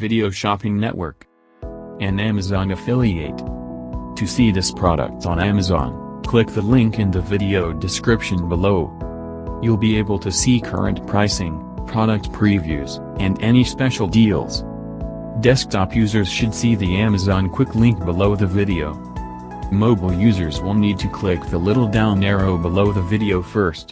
video shopping network. An Amazon affiliate. To see this product on Amazon, click the link in the video description below. You'll be able to see current pricing, product previews, and any special deals. Desktop users should see the Amazon quick link below the video. Mobile users will need to click the little down arrow below the video first.